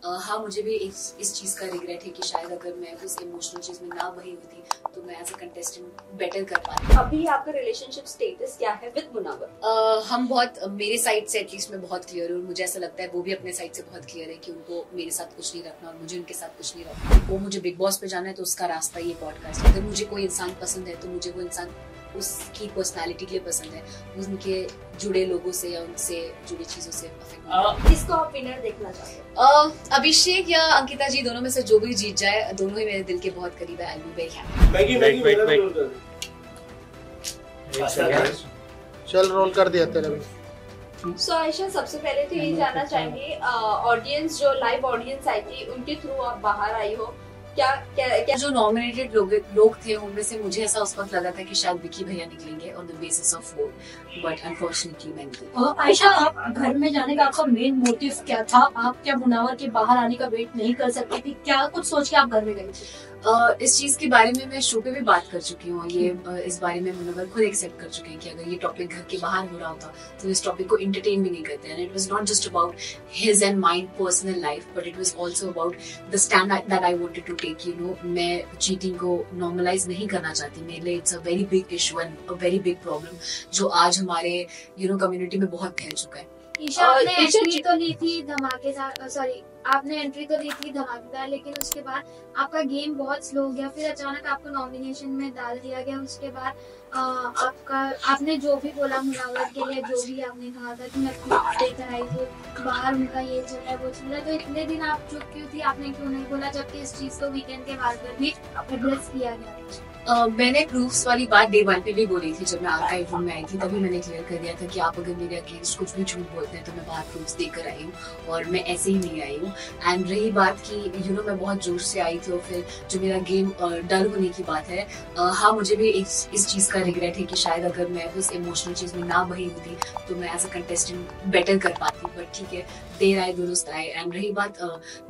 हाँ, मुझे भी इस चीज का रिग्रेट है कि शायद अगर मैं उस इमोशनल चीज में ना बही हुई थी तो मैं एज अ कंटेस्टेंट बेटर कर पाती। अभी आपका रिलेशनशिप स्टेटस क्या है विद मुनव्वर? हम बहुत, मेरे साइड से एटलीस्ट मैं बहुत क्लियर हूँ, मुझे ऐसा लगता है वो भी अपने साइड से बहुत क्लियर है कि उनको मेरे साथ कुछ नहीं रखना और मुझे उनके साथ कुछ नहीं रखना। वो मुझे बिग बॉस पे जाना है तो उसका रास्ता ये पॉडकास्ट। अगर मुझे कोई इंसान पसंद है तो मुझे वो इंसान उसकी पर्सनालिटी के लिए पसंद है, उनके जुड़े लोगों से या उनसे जुड़ी चीजों से किसको आप विनर देखना चाहते हो? अभिषेक या अंकिता जी, दोनों में से जो भी जीत जाए, दोनों ही मेरे दिल के बहुत करीब है। I will be very happy. चल रोल कर दिया तेरे भी। सो आयशा, सबसे पहले तो ये जानना चाहेंगे, ऑडियंस जो लाइव ऑडियंस आई थी उनके थ्रू आप बाहर आई हो, क्या जो नॉमिनेटेड लोग थे उनमें से मुझे ऐसा उस वक्त लगा था कि शायद विकी भैया निकलेंगे on the basis of vote, but unfortunately मैं निकली। आयशा, आप घर में जाने का आपका मेन मोटिव क्या था? आप क्या मुनव्वर के बाहर आने का वेट नहीं कर सकती थी? क्या कुछ सोच के आप घर में गई थी? इस चीज के बारे में मैं शो पे भी बात कर चुकी हूँ। ये इस बारे में मुनव्वर खुद एक्सेप्ट कर चुके हैं कि अगर ये टॉपिक घर के बाहर हो रहा होता तो इस टॉपिक को एंटरटेन भी नहीं करते। And it was not just about his and my personal life, but it was also about the stand that I wanted to take. You know, मैं चीटिंग को नॉर्मलाइज नहीं करना चाहती। मेरे लिए it's a very big issue and a very big problem जो आज हमारे कम्युनिटी में बहुत फैल चुका है। ईशा, आपने एंट्री तो ली थी धमाकेदार, लेकिन उसके बाद आपका गेम बहुत स्लो हो गया। फिर अचानक आपको नॉमिनेशन में डाल दिया गया। उसके बाद आपने जो भी बोला मुनव्वर के लिए, जो भी आपने कहा था कि मैं खुद देकर आई थी, बाहर उनका ये चल रहा है वो चल रहा है, तो इतने दिन आप चुप क्यों थी? आपने क्यों नहीं बोला, जबकि इस चीज को वीकेंड के बाद पर भी एड्रेस किया गया? मैंने प्रूफ्स वाली बात डे 1 पे भी बोली थी। जब मैं आर्काइव रूम में आई थी तभी मैंने क्लियर कर दिया था कि आप अगर मेरे अगेंस्ट कुछ भी झूठ बोलते हैं तो मैं बाहर प्रूफ्स देकर आई हूँ और मैं ऐसे ही नहीं आई हूँ। एंड रही बात कि मैं बहुत जोश से आई थी और फिर जो मेरा गेम डल होने की बात है, हाँ, मुझे भी इस चीज का रिग्रेट है कि शायद अगर मैं उस इमोशनल चीज में ना बही हुई थी तो मैं एज अ कंटेस्टेंट बेटर कर पाती। बट ठीक है, देर आए दुरुस्त आए। एंड रही बात,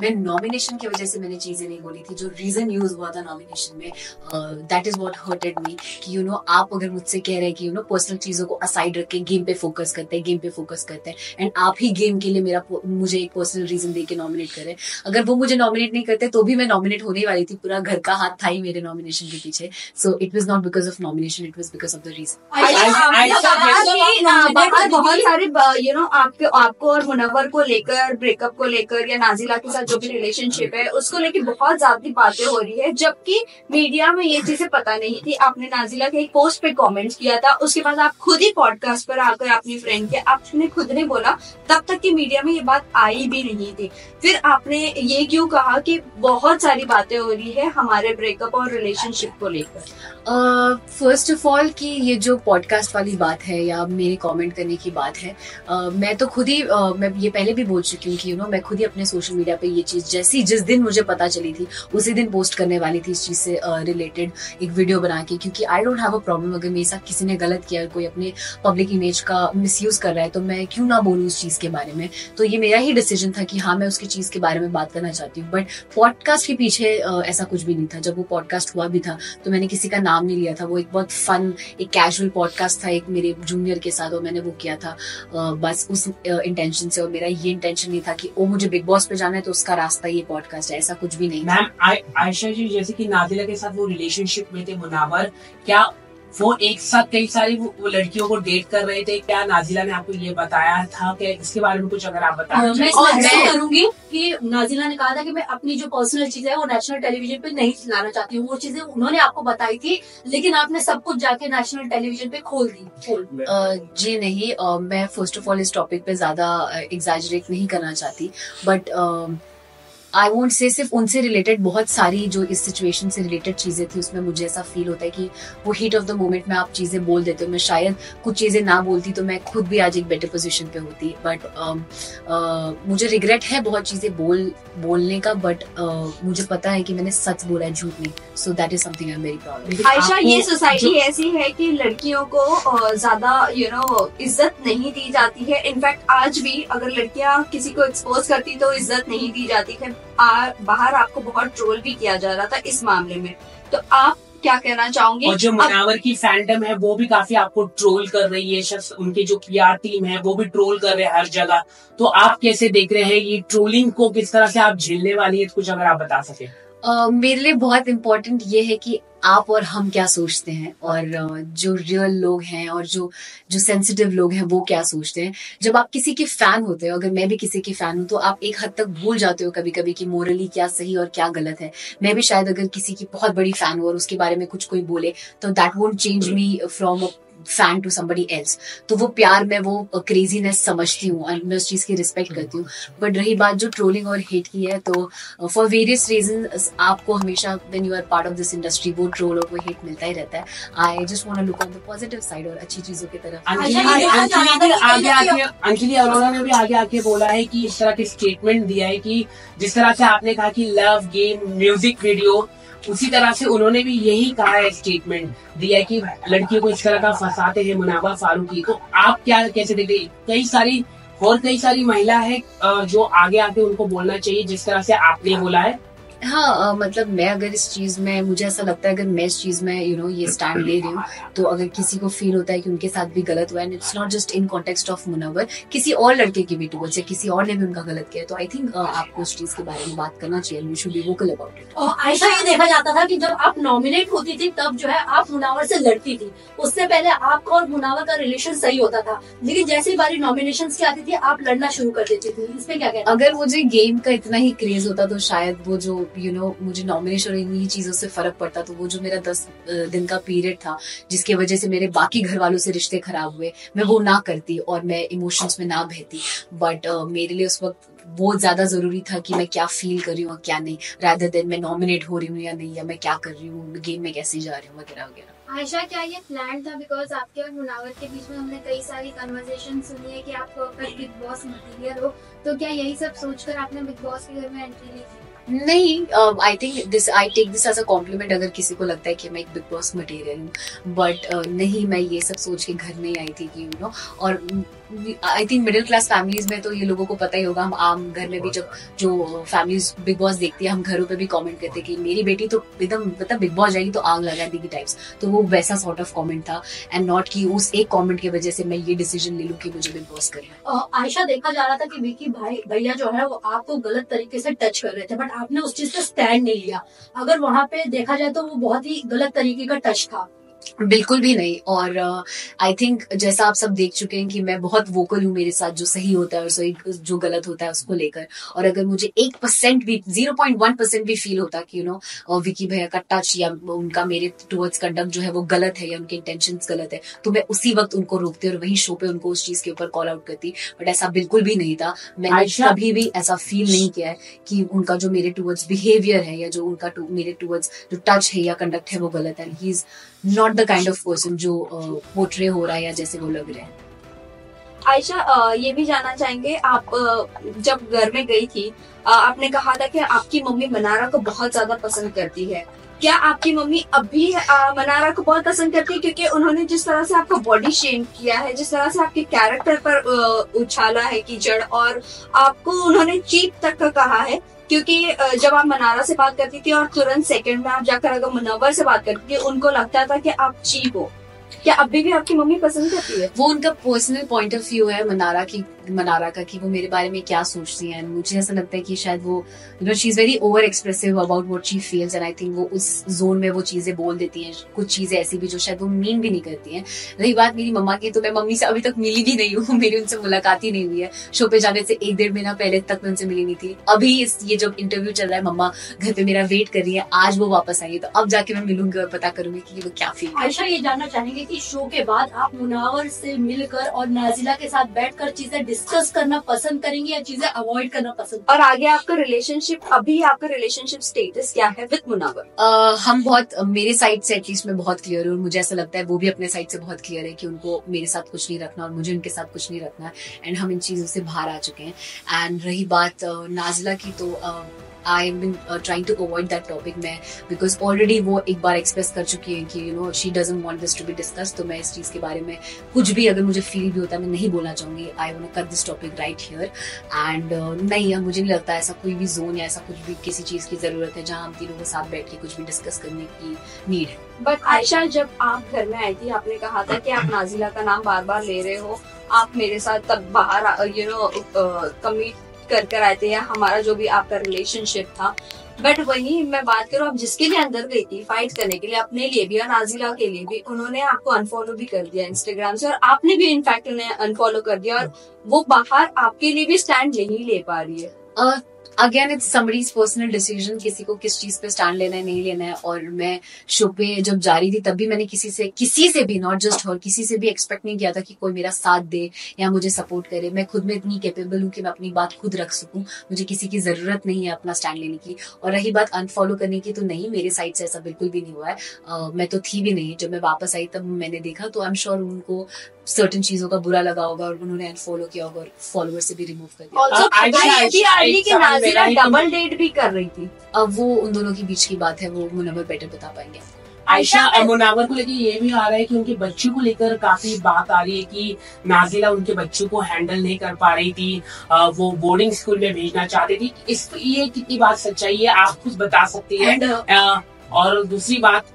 मैं नॉमिनेशन की वजह से मैंने चीजें नहीं बोली थी। जो रीजन यूज हुआ था नॉमिनेशन में, दैट इज व्हाट हर्टेड मी कि आप अगर मुझसे कह रहे हैं कि पर्सनल चीजों को असाइड रख के गेम पे फोकस करते हैं एंड आप ही गेम के लिए मुझे एक पर्सनल रीजन दे के नॉमिनेट करें। अगर वो मुझे नॉमिनेट नहीं करते तो भी मैं नॉमिनेट होने वाली थी। पूरा घर का हाथ था ही मेरे नॉमिनेशन के पीछे। So it was not because of nomination, it was because of the reason. बहुत सारे आपको और मुनव्वर को लेकर, ब्रेकअप को लेकर या नाजिला के साथ जो भी रिलेशनशिप है उसको लेकर बहुत ज्यादा बातें हो रही है, जबकि मीडिया में ये चीजें पता नहीं थी। आपने नाजिला के एक पोस्ट पे कमेंट किया था, उसके बाद आप खुद ही पॉडकास्ट पर आकर अपनी फ्रेंड के आपने खुद ने बोला, तब तक की मीडिया में ये बात आई भी नहीं थी। फिर आपने ये क्यों कहा कि बहुत सारी बातें हो रही है हमारे ब्रेकअप और रिलेशनशिप को लेकर? फर्स्ट ऑफ ऑल कि ये जो पॉडकास्ट वाली बात है या मेरे कमेंट करने की बात है, मैं तो खुद ही मैं ये पहले भी बोल चुकी हूँ कि मैं खुद ही अपने सोशल मीडिया पे ये चीज जिस दिन मुझे पता चली थी उसी दिन पोस्ट करने वाली थी इस चीज से रिलेटेड एक वीडियो बना के, क्योंकि I don't have a problem अगर मेरे साथ किसी ने गलत किया, कोई अपने पब्लिक इमेज का मिसयूज कर रहा है तो मैं क्यों ना बोलूँ उस चीज के बारे में। तो ये मेरा ही डिसीजन था कि हाँ, मैं उसकी चीज के बारे में बात करना चाहती हूँ। बट पॉडकास्ट के पीछे ऐसा कुछ भी नहीं था। जब वो पॉडकास्ट हुआ भी था तो मैंने किसी का नाम नहीं लिया था। वो एक बहुत फन, एक कैजुअल पॉडकास्ट था एक मेरे जूनियर के साथ और मैंने वो किया था बस उस इंटेंशन से। और मेरा ये इंटेंशन नहीं था कि मुझे बिग बॉस पे जाना है तो उसका रास्ता ये पॉडकास्ट है, ऐसा कुछ भी नहीं। मैम, आयशा जी, जैसे कि नाजिला के साथ वो रिलेशनशिप में थे मुनव्वर, क्या वो एक साथ कई सारी वो लड़कियों को डेट कर रहे थे? क्या नाजिला ने आपको ये बताया था? क्या इसके बारे में कुछ अगर आप बताएं? मैं करूंगी कि नाजिला ने कहा था कि मैं अपनी जो पर्सनल चीजें है वो नेशनल टेलीविजन पे नहीं लाना चाहती हूँ। वो चीजें उन्होंने आपको बताई थी, लेकिन आपने सब कुछ जाके नेशनल टेलीविजन पे खोल दी। जी नहीं, मैं फर्स्ट ऑफ ऑल इस टॉपिक पे ज्यादा एग्जैजरेट नहीं करना चाहती, बट आई वोंट से सिर्फ उनसे रिलेटेड बहुत सारी जो इस सिचुएशन से रिलेटेड चीजें थी उसमें मुझे ऐसा फील होता है कि वो हीट ऑफ द मोमेंट में आप चीजें बोल देते हो। मैं शायद कुछ चीजें ना बोलती तो मैं खुद भी आज एक बेटर पोजीशन पे होती। बट मुझे रिग्रेट है बहुत चीजें बोलने का, बट मुझे पता है कि मैंने सच बोला है, झूठ नहीं। So that is something I am very proud. Ayesha, ये सोसाइटी ऐसी है कि लड़कियों को ज्यादा इज्जत नहीं दी जाती है। इनफैक्ट आज भी अगर लड़कियां किसी को एक्सपोज करती तो इज्जत नहीं दी जाती है। बाहर आपको बहुत ट्रोल भी किया जा रहा था इस मामले में। तो आप क्या कहना चाहूंगी। और जो मुनावर की फैंडम है वो भी काफी आपको ट्रोल कर रही है, शख्स उनके जो पीआर टीम है वो भी ट्रोल कर रहे हैं हर जगह। तो आप कैसे देख रहे हैं ये ट्रोलिंग को, किस तरह से आप झेलने वाली है, कुछ अगर आप बता सके। मेरे लिए बहुत इम्पोर्टेंट ये है कि आप और हम क्या सोचते हैं, और जो रियल लोग हैं और जो सेंसिटिव लोग हैं वो क्या सोचते हैं। जब आप किसी के फैन होते हो, अगर मैं भी किसी की फैन हूं, तो आप एक हद तक भूल जाते हो कभी कभी कि मोरली क्या सही और क्या गलत है। मैं भी शायद अगर किसी की बहुत बड़ी फैन हूं और उसके बारे में कुछ कोई बोले तो that won't change me from a fan to somebody else. तो वो प्यार में वो क्रेजीनेस समझती हूँ और मैं उस चीज की रिस्पेक्ट करती हूँ। बट रही बात जो ट्रोलिंग और हेट की है, तो फॉर वेरियस रीजन आपको हमेशा when you are part of this industry वो ट्रोल और वो हेट मिलता ही रहता है। I just want to look on the positive side और अच्छी चीजों की तरफ। अंजलि अरोड़ा ने भी आगे आके बोला है कि इस तरह के स्टेटमेंट दिया है कि जिस तरह से आपने कहा कि लव गेम म्यूजिक वीडियो, उसी तरह से उन्होंने भी यही कहा है, स्टेटमेंट दिया है कि लड़कियों को इस तरह का फंसाते हैं मुनाबा फारूकी। तो आप क्या कैसे देखते हैं? कई सारी महिला है जो आगे आके उनको बोलना चाहिए जिस तरह से आपने बोला है। हाँ, मतलब मैं अगर इस चीज में, मुझे ऐसा लगता है अगर मैं इस चीज में ये स्टैंड ले रही हूँ, तो अगर किसी को फील होता है कि उनके साथ भी गलत हुआ है, it's not just in context of Munawar, किसी और लड़के की भी टूवर्ड्स या किसी और ने भी उनका गलत किया, तो आई थिंक आपको उस चीज के बारे में बात करना चाहिए। You should be vocal about it. और ऐसा ये देखा जाता था कि जब आप नॉमिनेट होती थी तब जो है आप मुनावर से लड़ती थी, उससे पहले आपका और मुनावर का रिलेशन सही होता था, लेकिन जैसे ही बारी नॉमिनेशंस की आती थी आप लड़ना शुरू कर देती थी। इसमें क्या कहना? अगर मुझे गेम का इतना ही क्रेज होता तो शायद वो जो मुझे नॉमिनेशन और इन्हीं चीजों से फर्क पड़ता, तो वो जो मेरा 10 दिन का पीरियड था जिसकी वजह से मेरे बाकी घर वालों से रिश्ते खराब हुए, मैं वो ना करती और मैं इमोशंस में ना बहती। बट मेरे लिए उस वक्त बहुत ज्यादा जरूरी था कि मैं क्या फील कर रही हूँ और क्या नहीं, रादर देन मैं नॉमिनेट हो रही हूँ या नहीं, या मैं क्या कर रही हूँ, गेम में कैसे जा रही हूँ वगैरह वगैरह। आयशा, क्या ये प्लान था? बिकॉज आपके और मुनावर के बीच में हमने कई सारी कन्वर्सेशन सुनी है कि आप परफेक्ट बिग बॉस मटीरियल हो, तो क्या यही सब सोचकर आपने बिग बॉस के घर में एंट्री ली थी? नहीं, I take this as a compliment अगर किसी को लगता है कि मैं एक बिग बॉस मटेरियल हूँ। बट नहीं, मैं ये सब सोच के घर नहीं आई थी कि और I think middle class families में तो ये लोगों को पता ही होगा। हम आम घर में भी जब जो फैमिलीज बिग बॉस देखती है, हम घरों पे भी कमेंट करते हैं कि मेरी बेटी तो एकदम मतलब बिग बॉस जाएगी तो आग लगा देगी टाइप्स। तो वो वैसा सॉर्ट ऑफ कमेंट था, एंड नॉट कि उस एक कमेंट की वजह से मैं ये डिसीजन ले लूं कि मुझे बिग बॉस करना है। आयशा, देखा जा रहा था कि विकी भैया जो है वो आपको गलत तरीके से टच कर रहे थे, बट आपने उस चीज पे स्टैंड नहीं लिया। अगर वहाँ पे देखा जाए तो वो बहुत ही गलत तरीके का टच था। बिल्कुल भी नहीं। और आई थिंक जैसा आप सब देख चुके हैं कि मैं बहुत वोकल हूँ मेरे साथ जो सही होता है और सही जो गलत होता है उसको लेकर। और अगर मुझे 1% भी 0.1% भी फील होता कि विकी भैया का टच या उनका मेरे टुवर्ड्स कंडक्ट जो है वो गलत है या उनके इंटेंशंस गलत है, तो मैं उसी वक्त उनको रोकती और वहीं शो पे उनको उस चीज के ऊपर कॉल आउट करती। बट ऐसा बिल्कुल भी नहीं था। मैंने कभी भी ऐसा फील नहीं किया है कि उनका जो मेरे टुवर्ड्स बिहेवियर है या जो उनका मेरे टुवर्ड्स जो टच है या कंडक्ट है वो गलत है। He is not the kind of person जो पोर्ट्रे हो रहा है या जैसे वो लग रहे हैं। आयशा, ये भी जानना चाहेंगे, आप जब घर में गई थी आपने कहा था कि आपकी मम्मी मनारा को बहुत ज्यादा पसंद करती है। क्या आपकी मम्मी अब भी मनारा को बहुत पसंद करती है? क्योंकि उन्होंने जिस तरह से आपका बॉडी शेम किया है, जिस तरह से आपके कैरेक्टर पर उछाला है कीचड़, और आपको उन्होंने चीप तक का कहा है। क्योंकि जब आप मनारा से बात करती थी और तुरंत सेकंड में आप जाकर अगर मुनव्वर से बात करती थी, उनको लगता था कि आप चीप हो। क्या अभी भी आपकी मम्मी पसंद करती है? वो उनका पर्सनल पॉइंट ऑफ व्यू है मनारा का कि वो मेरे बारे में क्या सोचती हैं। मुझे ऐसा लगता है कि शायद वो she is very over expressive about what she feels, and I think वो उस जोन में वो चीजें बोल देती हैं। कुछ चीजें ऐसी भी जो शायद वो मीन भी नहीं करती हैं। रही बात मेरी मम्मा की, तो मैं मम्मी से अभी तक मिली भी नहीं हूँ। मेरी उनसे मुलाकात ही नहीं हुई है। शो पे जाने से 1-1.5 महीना पहले तक मैं उनसे मिली नहीं थी। अभी ये जब इंटरव्यू चल रहा है, मम्मा घर पे मेरा वेट कर रही है, आज वो वापस आई है, तो अब जाके मैं मिलूंगी और पता करूंगी कि वो क्या फील। आयशा, ये जानना चाहेंगे कि शो के बाद आप मुनावर से मिलकर और नाजिला के साथ बैठकर चीजें डिस्कस करना पसंद करेंगे या चीजें अवॉइड करना पसंद? और आगे आपका रिलेशनशिप स्टेटस क्या है विद मुनावर? हम बहुत, मेरे साइड से एटलीस्ट मैं बहुत क्लियर हूँ, और मुझे ऐसा लगता है वो भी अपने साइड से बहुत क्लियर है कि उनको मेरे साथ कुछ नहीं रखना और मुझे उनके साथ कुछ नहीं रखना, एंड हम इन चीजों से बाहर आ चुके हैं। एंड रही बात नाजिला की, तो I am been trying to avoid that topic मैं, बिकॉज ऑलरेडी वो एक बार एक्सप्रेस कर चुकी है कि she doesn't want this to be discuss. तो मैं इस चीज के बारे में कुछ भी अगर मुझे फील भी होता है मैं नहीं बोलना चाहूंगी। I want to cut this topic right here and नहीं, मुझे नहीं लगता ऐसा कोई भी जोन या ऐसा कुछ भी किसी चीज की जरूरत है जहाँ हम तीनों के साथ बैठ के कुछ भी डिस्कस करने की नीड है। बट आयशा, जब आप घर में आई थी आपने कहा था कि आप नाजिला का नाम बार बार ले रहे हो, आप मेरे साथ तब बाहर कमिट कर आए थे, या हमारा जो भी आपका रिलेशनशिप था। बट वही मैं बात करूँ, आप जिसके लिए अंदर गई थी फाइट करने के लिए, अपने लिए भी और नाजिला के लिए भी, उन्होंने आपको अनफॉलो भी कर दिया इंस्टाग्राम से, और आपने भी इनफैक्ट उन्हें अनफॉलो कर दिया, और वो बाहर आपके लिए भी स्टैंड नहीं ले पा रही है। Again it's somebody's personal decision, किसी को किस चीज पे स्टैंड लेना है नहीं लेना है। और मैं शो पे जब जा रही थी तब भी मैंने किसी से भी, नॉट जस्ट हर, किसी से भी एक्सपेक्ट नहीं किया था कि कोई मेरा साथ दे या मुझे सपोर्ट करे। मैं खुद में इतनी कैपेबल हूँ कि मैं अपनी बात खुद रख सकूं, मुझे किसी की जरूरत नहीं है अपना स्टैंड लेने की। और रही बात अनफॉलो करने की, तो नहीं, मेरे साइड से ऐसा बिल्कुल भी नहीं हुआ है। मैं तो थी भी नहीं, जब मैं वापस आई तब मैंने देखा, तो आई एम श्योर उनको सर्टेन चीजों का बुरा लगा होगा और उन्होंने अनफॉलो किया होगा और फॉलोअर से भी रिमूव कर दिया। Also, नाजिला डबल डेट भी कर रही थी। अब वो उन दोनों के बीच की बात है, वो मुनव्वर बेटर बता पाएंगे। आयशा, मुनव्वर को लेकर ये भी आ रहा है कि उनके बच्चों को लेकर काफी बात आ रही है कि नाजिला उनके बच्चों को हैंडल नहीं कर पा रही थी, वो बोर्डिंग स्कूल में भेजना चाहती थी। इस ये कितनी बात सच्चाई है आप कुछ बता सकती है? और दूसरी बात,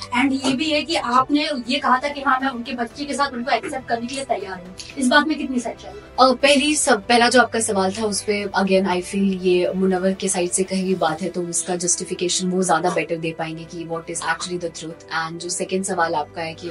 एंड ये भी है कि आपने ये कहा था कि हाँ मैं उनके बच्चे के साथ उनको एक्सेप्ट करने के लिए तैयार हूँ, इस बात में कितनी सच्चाई है? पहला जो आपका सवाल था उस पे अगेन आई फील ये मुनव्वर के साइड से कही हुई बात है, तो उसका जस्टिफिकेशन वो ज्यादा बेटर दे पाएंगे कि what is actually the truth. And जो सेकंड सवाल आपका है कि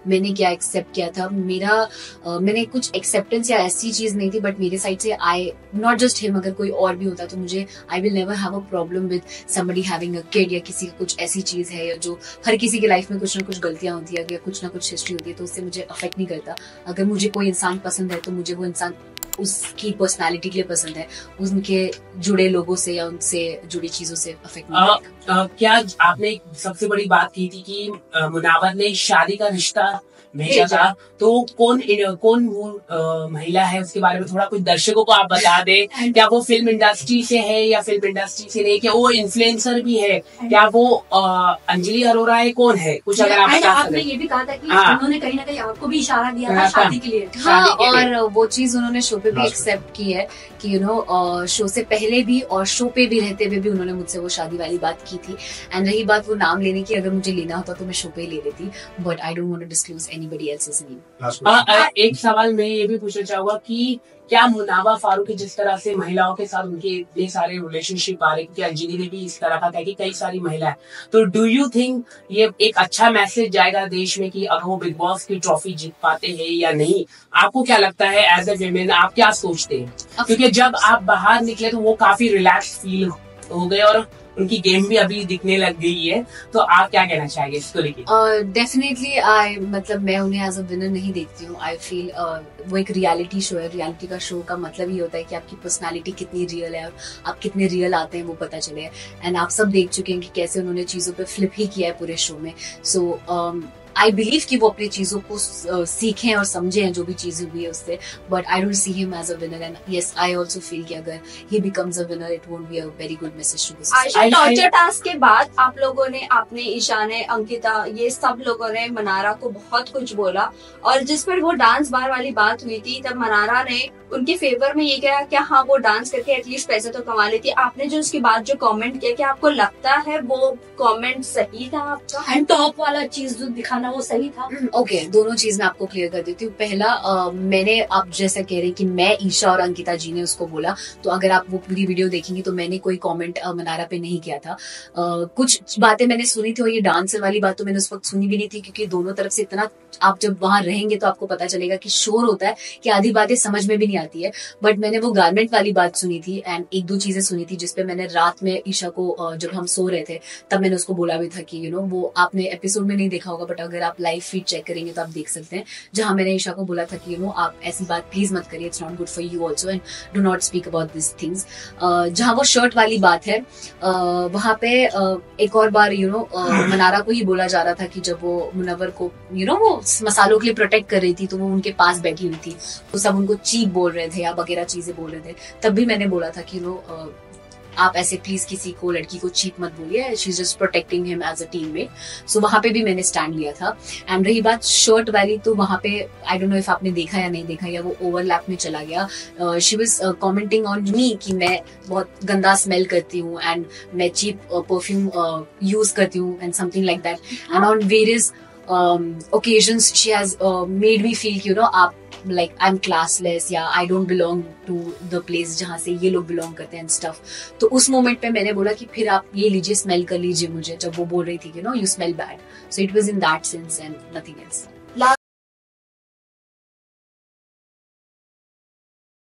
मैंने क्या एक्सेप्ट किया था, मैंने कुछ एक्सेप्टेंस या ऐसी चीज नहीं थी, बट मेरे साइड से आई नॉट जस्ट हिम, अगर कोई और भी होता तो मुझे I will never have a problem with somebody having a kid, या किसी का कुछ ऐसी चीज है जो हर किसी की लाइफ में कुछ ना कुछ गलतियां होती है या कुछ ना कुछ हिस्ट्री होती है, तो उससे मुझे अफेक्ट नहीं करता। अगर मुझे कोई इंसान पसंद है तो मुझे वो इंसान उसकी पर्सनालिटी के लिए पसंद है, उनके जुड़े लोगों से या उनसे जुड़ी चीजों से अफेक्ट नहीं करेगा। क्या आपने सबसे बड़ी बात की थी कि मुनव्वर ने शादी का रिश्ता भेजा था, तो कौन वो महिला है उसके बारे में थोड़ा कुछ दर्शकों को आप बता दें। क्या वो फिल्म इंडस्ट्री से है या फिल्म इंडस्ट्री से नहीं, क्या वो इन्फ्लुएंसर भी है, क्या वो अंजलि अरोरा है, कौन है, कुछ अगर आप बता आपने ये भी कहा था कि उन्होंने कहीं ना कहीं आपको भी इशारा दिया था शादी के लिए। हाँ, और वो चीज उन्होंने शो पे भी एक्सेप्ट की है कि शो से पहले भी और शो पे भी रहते हुए भी उन्होंने मुझसे वो शादी वाली बात की थी। एंड रही बात वो नाम लेने की, अगर मुझे लेना होता तो मैं शो पे ले लेती, but I don't want to disclose anybody else's name. एक सवाल मैं ये भी पूछना चाहूंगा कि क्या मुनावा फारूकी जिस तरह से महिलाओं के साथ उनके इतने सारे रिलेशनशिप आ रहे, क्योंकि अंजलि ने भी इस तरह का कहा कि कई सारी महिलाएं, तो डू यू थिंक ये एक अच्छा मैसेज जाएगा देश में कि अगर वो बिग बॉस की ट्रॉफी जीत पाते हैं या नहीं? आपको क्या लगता है एज ए विमेन, आप क्या सोचते हैं? क्योंकि जब आप बाहर निकले तो वो काफी रिलैक्स फील हो गए और उनकी गेम भी अभी दिखने लग गई है, तो आप क्या कहना चाहेंगे इसको लेके? डेफिनेटली मैं उन्हें एज अ विनर नहीं देखती हूँ। आई फील वो एक रियलिटी शो है, रियलिटी का शो का मतलब ये होता है कि आपकी पर्सनालिटी कितनी रियल है और आप कितने रियल आते हैं वो पता चले। एंड आप सब देख चुके हैं कि कैसे उन्होंने चीजों पे फ्लिप ही किया है पूरे शो में। सो आई बिलीव कि वो अपनी चीजों को सीखें और समझें जो भी चीजें हुई है उससे, but I don't see him as a winner. And yes, I also feel कि अगर he becomes a winner it won't be a very good message to this. Ayesha, torture task के बाद आप लोगों ने, आपने, ईशा ने, अंकिता, ये सब लोगों ने मनारा को बहुत कुछ बोला, और जिस पर वो डांस बार वाली बात हुई थी तब मनारा ने उनके फेवर में ये कहा कि हाँ वो डांस करके एटलीस्ट पैसे तो कमा लेती। आपने जो उसके बाद जो कमेंट किया, कि आपको लगता है वो कमेंट सही था आपका? एंड टॉप वाला चीज जो दिखाना वो सही था? ओके, दोनों चीज मैं आपको क्लियर कर देती हूँ। पहला, मैंने, आप जैसा कह रहे हैं कि मैं, ईशा और अंकिता जी ने उसको बोला, तो अगर आप वो पूरी वीडियो देखेंगे तो मैंने कोई कमेंट मनारा पे नहीं किया था। कुछ बातें मैंने सुनी थी और ये डांसर वाली बात तो मैंने उस वक्त सुनी भी नहीं थी, क्योंकि दोनों तरफ से इतना, आप जब वहां रहेंगे तो आपको पता चलेगा कि शोर होता है कि आधी बातें समझ में भी नहीं आती है। बट मैंने वो गारमेंट वाली बात सुनी थी एंड एक दो चीजें सुनी थी जिसपे मैंने रात में ईशा को, जब हम सो रहे थे तब मैंने उसको बोला भी था कि वो आपने एपिसोड में नहीं देखा होगा, बट अगर आप लाइव फीड चेक करेंगे तो आप देख सकते हैं, जहां मैंने ईशा को बोला था कि आप ऐसी बात प्लीज मत करिए, it's not good for you also and do not speak about this things. जहां वो शर्ट वाली बात है, वहां पे एक और बार मनारा को ही बोला जा रहा था कि जब वो मुनव्वर को वो मसालों के लिए प्रोटेक्ट कर रही थी तो वो उनके पास बैठी हुई थी, तो सब उनको चीप बोल रहे थे या वगैरह चीजें बोल रहे थे। तब भी मैंने बोला था कि आप ऐसे प्लीज किसी को, लड़की को चीप मत बोलिए, she is just protecting him as a teammate. So वहां पे भी मैंने स्टैंड लिया था। एंड रही बात शर्ट वाली, तो वहां पे आई डोंट नो इफ आपने देखा या नहीं देखा, या वो ओवरलैप में चला गया। She was commenting on me कि मैं बहुत गंदा स्मेल करती हूँ एंड मैं चीप परफ्यूम यूज करती हूँ and something like that. And on various occasions she has made me feel, you know, आप like I'm classless या I don't belong to the place जहाँ से ये लोग belong करते हैं and stuff। तो उस मोमेंट पे मैंने बोला कि फिर आप ये लीजिए, स्मेल कर लीजिए मुझे, जब वो बोल रही थी you know you smell bad। So it was in that sense and nothing else।